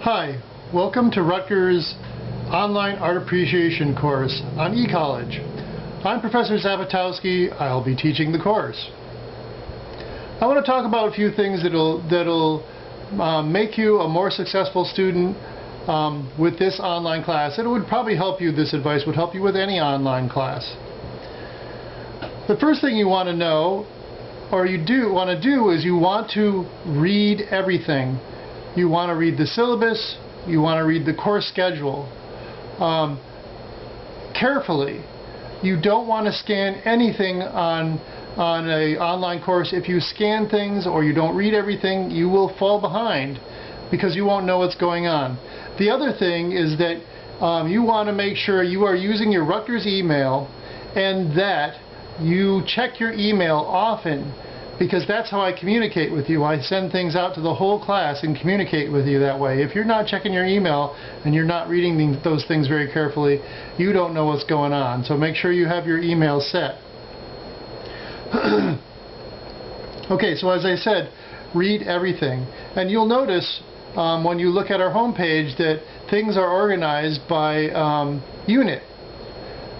Hi, welcome to Rutgers Online Art Appreciation course on eCollege. I'm Professor Zapotowski. I'll be teaching the course. I want to talk about a few things that'll make you a more successful student with this online class. It would probably help you, this advice would help you with any online class. The first thing you want to know, or you want to do, is you want to read everything. You want to read the syllabus, you want to read the course schedule carefully. You don't want to scan anything on an online course. If you scan things or you don't read everything, you will fall behind because you won't know what's going on. The other thing is that you want to make sure you are using your Rutgers email and that you check your email often, because that's how I communicate with you. I send things out to the whole class and communicate with you that way. If you're not checking your email and you're not reading those things very carefully, you don't know what's going on. So make sure you have your email set. Okay, so as I said, read everything. And you'll notice when you look at our home page that things are organized by unit.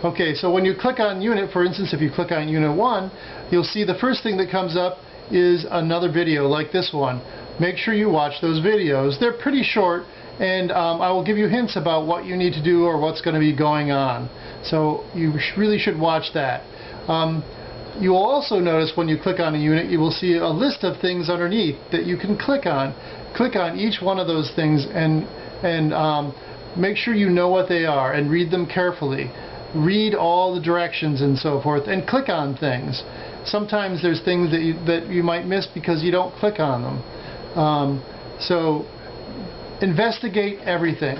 Okay, so when you click on unit, for instance, if you click on unit 1, you'll see the first thing that comes up is another video like this one. Make sure you watch those videos. They're pretty short, and I will give you hints about what you need to do or what's going to be going on. So you really should watch that. You will also notice when you click on a unit, you will see a list of things underneath that you can click on. Click on each one of those things and make sure you know what they are and read them carefully. Read all the directions and so forth, and click on things. Sometimes there's things that you might miss because you don't click on them. So investigate everything.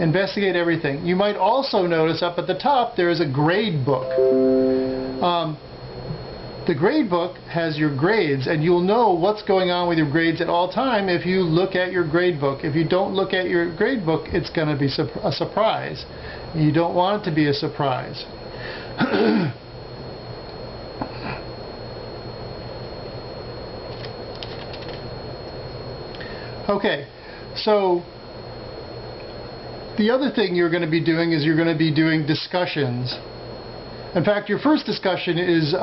Investigate everything. You might also notice up at the top there is a grade book. The grade book has your grades, and you'll know what's going on with your grades at all time if you look at your grade book. If you don't look at your grade book, it's going to be a surprise. You don't want it to be a surprise. Okay, so the other thing you're going to be doing is you're going to be doing discussions. In fact, your first discussion is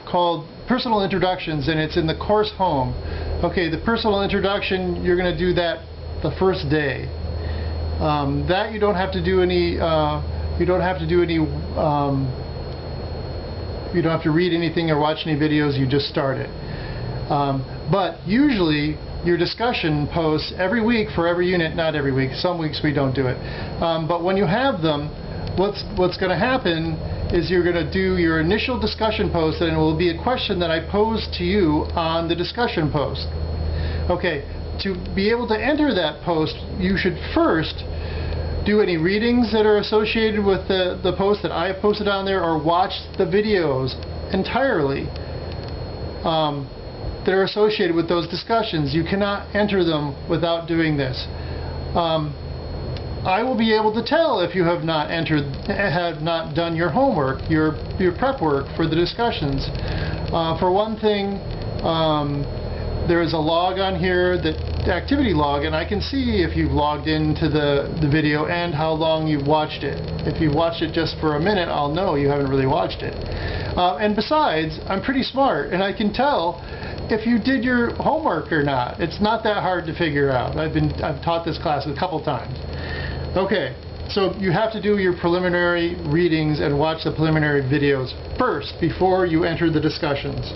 called Personal Introductions, and it's in the course home. Okay, the personal introduction, you're going to do that the first day. That you don't have to do any. You don't have to read anything or watch any videos. You just start it. But usually your discussion posts every week for every unit. Not every week. Some weeks we don't do it. But when you have them, what's going to happen is you're going to do your initial discussion post, and it will be a question that I pose to you on the discussion post. Okay, to be able to enter that post, you should first do any readings that are associated with the post that I have posted on there, or watch the videos entirely that are associated with those discussions. You cannot enter them without doing this. I will be able to tell if you have not done your homework, your prep work for the discussions. For one thing, there is a log on here, the activity log, and I can see if you've logged into the video and how long you've watched it. If you've watched it just for a minute, I'll know you haven't really watched it. And besides, I'm pretty smart, and I can tell if you did your homework or not. It's not that hard to figure out. I've taught this class a couple times. Okay, so you have to do your preliminary readings and watch the preliminary videos first before you enter the discussions.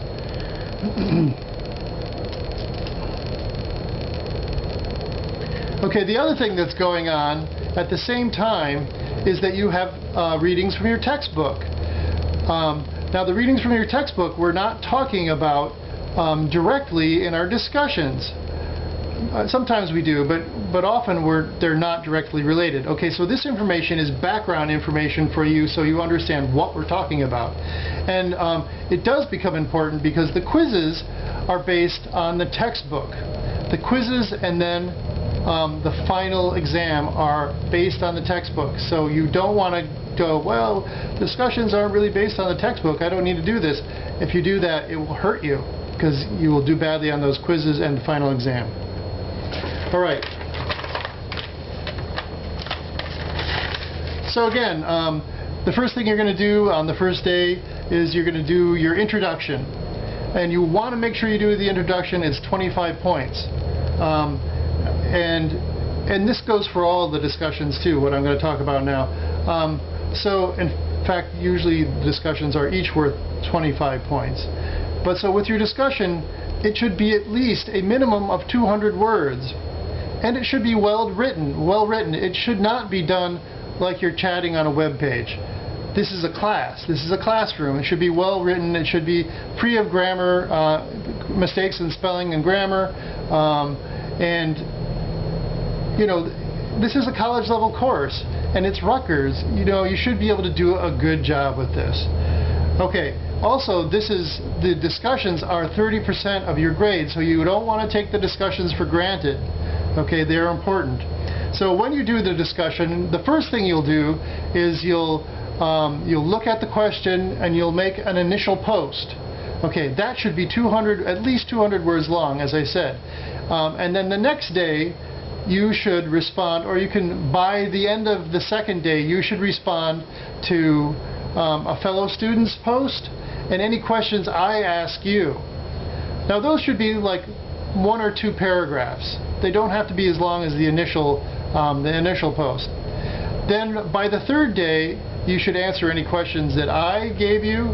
Okay, the other thing that's going on at the same time is that you have readings from your textbook. Now, the readings from your textbook we're not talking about directly in our discussions. Sometimes we do, but often they're not directly related. Okay, so this information is background information for you, so you understand what we're talking about. And it does become important because the quizzes are based on the textbook. The quizzes and then the final exam are based on the textbook. So you don't want to go, well, discussions aren't really based on the textbook, I don't need to do this. If you do that, it will hurt you because you will do badly on those quizzes and the final exam. All right. So again, the first thing you're going to do on the first day is you're going to do your introduction. And you want to make sure you do the introduction. It's 25 points. And this goes for all the discussions too, what I'm going to talk about now. So in fact, usually the discussions are each worth 25 points. But so with your discussion, it should be at least a minimum of 200 words. And it should be well written. It should not be done like you're chatting on a web page. This is a class. This is a classroom. It should be well written. It should be free of grammar, mistakes in spelling and grammar. And, you know, this is a college level course. And it's Rutgers. You know, you should be able to do a good job with this. Okay. Also, the discussions are 30% of your grade, so you don't want to take the discussions for granted. Okay, they're important. So when you do the discussion, the first thing you'll do is you'll look at the question and you'll make an initial post. Okay, that should be at least 200 words long, as I said. And then the next day, you should respond, or you can, by the end of the second day, you should respond to a fellow student's post and any questions I ask you. Now those should be like 1 or 2 paragraphs. They don't have to be as long as the initial post. Then by the third day, you should answer any questions that I gave you,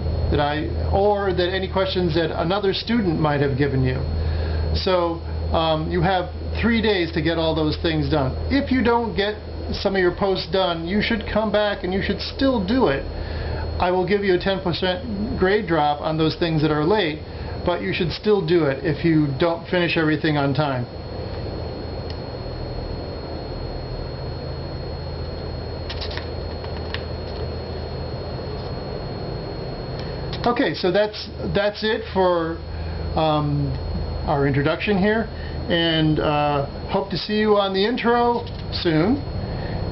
or that any questions that another student might have given you. So you have 3 days to get all those things done. If you don't get some of your posts done, you should come back and you should still do it. I will give you a 10% grade drop on those things that are late, but you should still do it if you don't finish everything on time. Okay, so that's it for our introduction here, and hope to see you on the intro soon,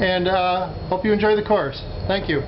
and hope you enjoy the course. Thank you.